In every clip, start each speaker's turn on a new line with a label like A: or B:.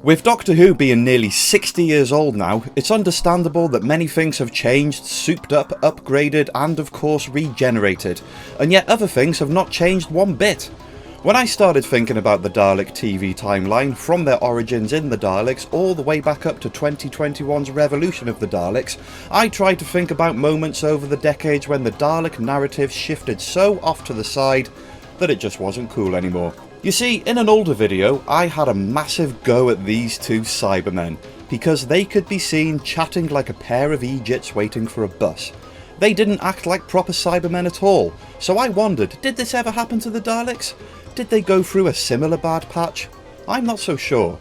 A: With Doctor Who being nearly 60 years old now, it's understandable that many things have changed, souped up, upgraded and of course regenerated, and yet other things have not changed one bit. When I started thinking about the Dalek TV timeline, from their origins in the Daleks all the way back up to 2021's revolution of the Daleks, I tried to think about moments over the decades when the Dalek narrative shifted so off to the side that it just wasn't cool anymore. You see, in an older video, I had a massive go at these two Cybermen, because they could be seen chatting like a pair of Egypts waiting for a bus. They didn't act like proper Cybermen at all, so I wondered, did this ever happen to the Daleks? Did they go through a similar bad patch? I'm not so sure.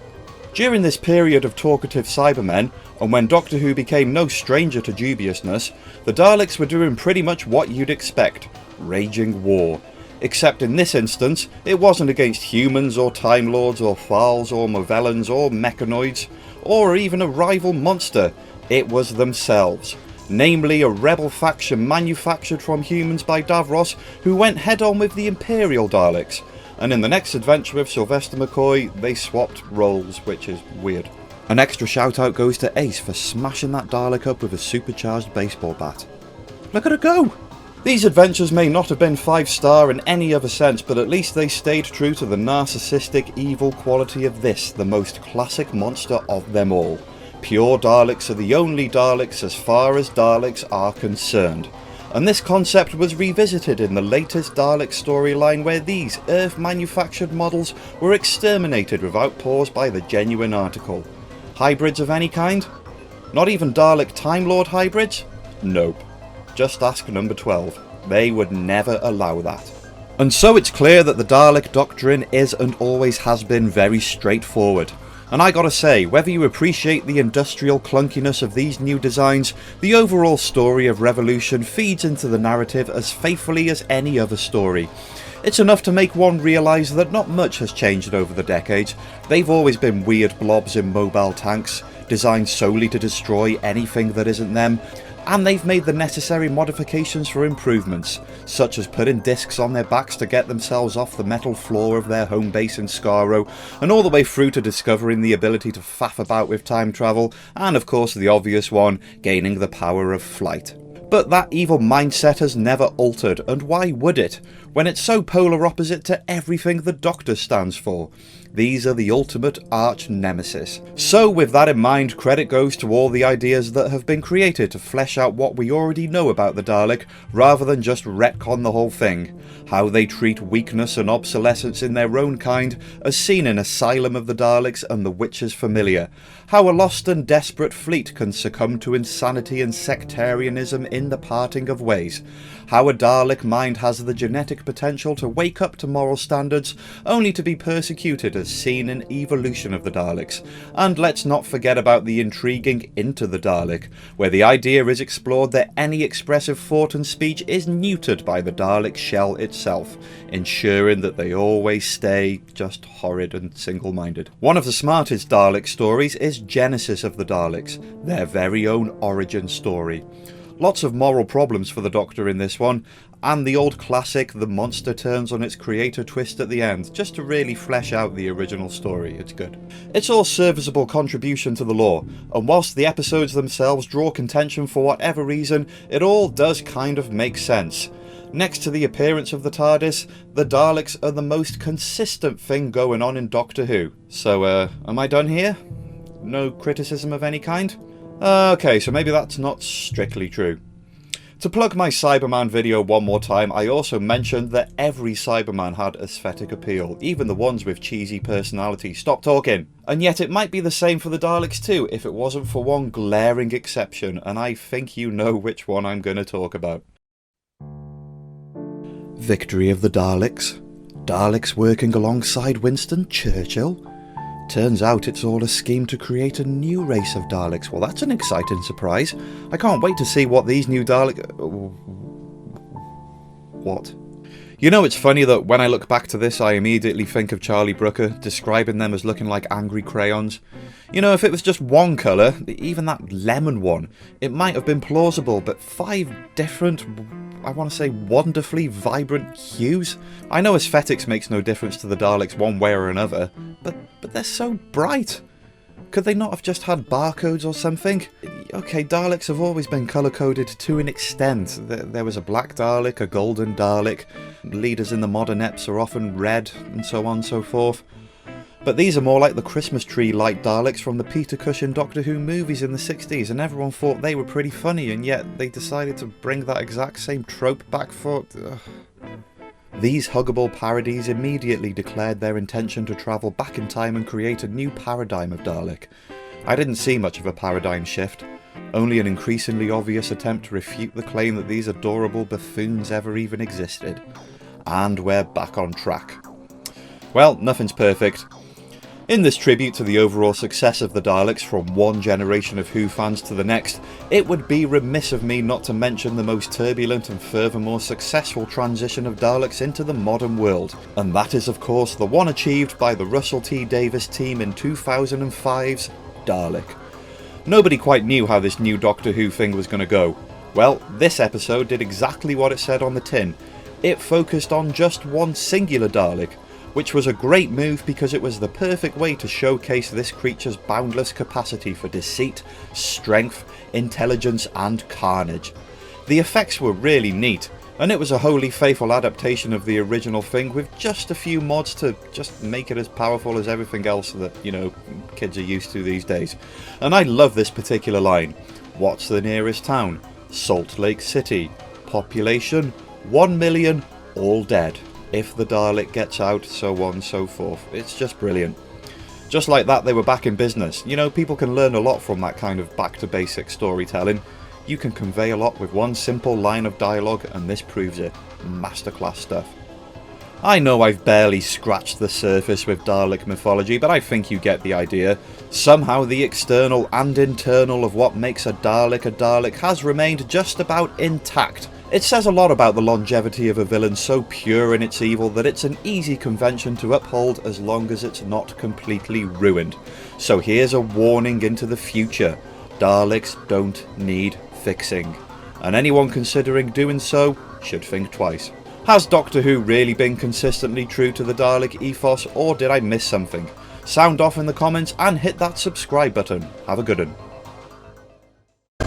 A: During this period of talkative Cybermen, and when Doctor Who became no stranger to dubiousness, the Daleks were doing pretty much what you'd expect, raging war. Except in this instance, it wasn't against humans or Time Lords or Thals or Movellans or Mechanoids, or even a rival monster. It was themselves. Namely a rebel faction manufactured from humans by Davros, who went head on with the Imperial Daleks. And in the next adventure with Sylvester McCoy, they swapped roles, which is weird. An extra shout out goes to Ace for smashing that Dalek up with a supercharged baseball bat. Look at her go! These adventures may not have been 5-star in any other sense, but at least they stayed true to the narcissistic, evil quality of this, the most classic monster of them all. Pure Daleks are the only Daleks as far as Daleks are concerned. And this concept was revisited in the latest Dalek storyline, where these Earth-manufactured models were exterminated without pause by the genuine article. Hybrids of any kind? Not even Dalek Time Lord hybrids? Nope. Just ask number 12. They would never allow that. And so it's clear that the Dalek doctrine is and always has been very straightforward. And I gotta say, whether you appreciate the industrial clunkiness of these new designs, the overall story of Revolution feeds into the narrative as faithfully as any other story. It's enough to make one realise that not much has changed over the decades. They've always been weird blobs in mobile tanks, designed solely to destroy anything that isn't them. And they've made the necessary modifications for improvements, such as putting discs on their backs to get themselves off the metal floor of their home base in Skaro, and all the way through to discovering the ability to faff about with time travel, and of course the obvious one, gaining the power of flight. But that evil mindset has never altered, and why would it, when it's so polar opposite to everything the Doctor stands for? These are the ultimate arch nemesis. So with that in mind, credit goes to all the ideas that have been created to flesh out what we already know about the Dalek, rather than just retcon the whole thing. How they treat weakness and obsolescence in their own kind, as seen in Asylum of the Daleks and The Witcher's Familiar. How a lost and desperate fleet can succumb to insanity and sectarianism in The Parting of Ways. How a Dalek mind has the genetic potential to wake up to moral standards, only to be persecuted as seen in Evolution of the Daleks. And let's not forget about the intriguing Into the Dalek, where the idea is explored that any expressive thought and speech is neutered by the Dalek shell itself, ensuring that they always stay just horrid and single-minded. One of the smartest Dalek stories is Genesis of the Daleks, their very own origin story. Lots of moral problems for the Doctor in this one, and the old classic the monster turns on its creator twist at the end, just to really flesh out the original story. It's good. It's all serviceable contribution to the lore, and whilst the episodes themselves draw contention for whatever reason, it all does kind of make sense. Next to the appearance of the TARDIS, the Daleks are the most consistent thing going on in Doctor Who. So, am I done here? No criticism of any kind? Okay, so maybe that's not strictly true. To plug my Cyberman video one more time, I also mentioned that every Cyberman had aesthetic appeal, even the ones with cheesy personality. Stop talking! And yet it might be the same for the Daleks too, if it wasn't for one glaring exception, and I think you know which one I'm going to talk about. Victory of the Daleks? Daleks working alongside Winston Churchill? Turns out it's all a scheme to create a new race of Daleks. Well, that's an exciting surprise. I can't wait to see what these new What? You know, it's funny that when I look back to this, I immediately think of Charlie Brooker, describing them as looking like angry crayons. You know, if it was just one colour, even that lemon one, it might have been plausible, but 5 different, I want to say wonderfully vibrant hues? I know aesthetics makes no difference to the Daleks one way or another, but they're so bright. Could they not have just had barcodes or something? Okay, Daleks have always been colour-coded to an extent. There was a black Dalek, a golden Dalek, leaders in the modern eps are often red, and so on and so forth. But these are more like the Christmas tree light Daleks from the Peter Cushing Doctor Who movies in the 60s, and everyone thought they were pretty funny, and yet they decided to bring that exact same trope back for... These huggable parodies immediately declared their intention to travel back in time and create a new paradigm of Dalek. I didn't see much of a paradigm shift, only an increasingly obvious attempt to refute the claim that these adorable buffoons ever even existed. And we're back on track. Well, nothing's perfect. In this tribute to the overall success of the Daleks from one generation of Who fans to the next, it would be remiss of me not to mention the most turbulent and furthermore successful transition of Daleks into the modern world, and that is of course the one achieved by the Russell T Davies team in 2005's Dalek. Nobody quite knew how this new Doctor Who thing was going to go. Well, this episode did exactly what it said on the tin. It focused on just one singular Dalek, which was a great move because it was the perfect way to showcase this creature's boundless capacity for deceit, strength, intelligence and carnage. The effects were really neat, and it was a wholly faithful adaptation of the original thing with just a few mods to just make it as powerful as everything else that, you know, kids are used to these days. And I love this particular line. What's the nearest town? Salt Lake City. Population? 1 million, all dead. If the Dalek gets out, so on and so forth. It's just brilliant. Just like that, they were back in business. You know, people can learn a lot from that kind of back to basics storytelling. You can convey a lot with one simple line of dialogue, and this proves it. Masterclass stuff. I know I've barely scratched the surface with Dalek mythology, but I think you get the idea. Somehow the external and internal of what makes a Dalek has remained just about intact. It says a lot about the longevity of a villain so pure in its evil that it's an easy convention to uphold as long as it's not completely ruined. So here's a warning into the future. Daleks don't need fixing. And anyone considering doing so should think twice. Has Doctor Who really been consistently true to the Dalek ethos, or did I miss something? Sound off in the comments and hit that subscribe button. Have a good one.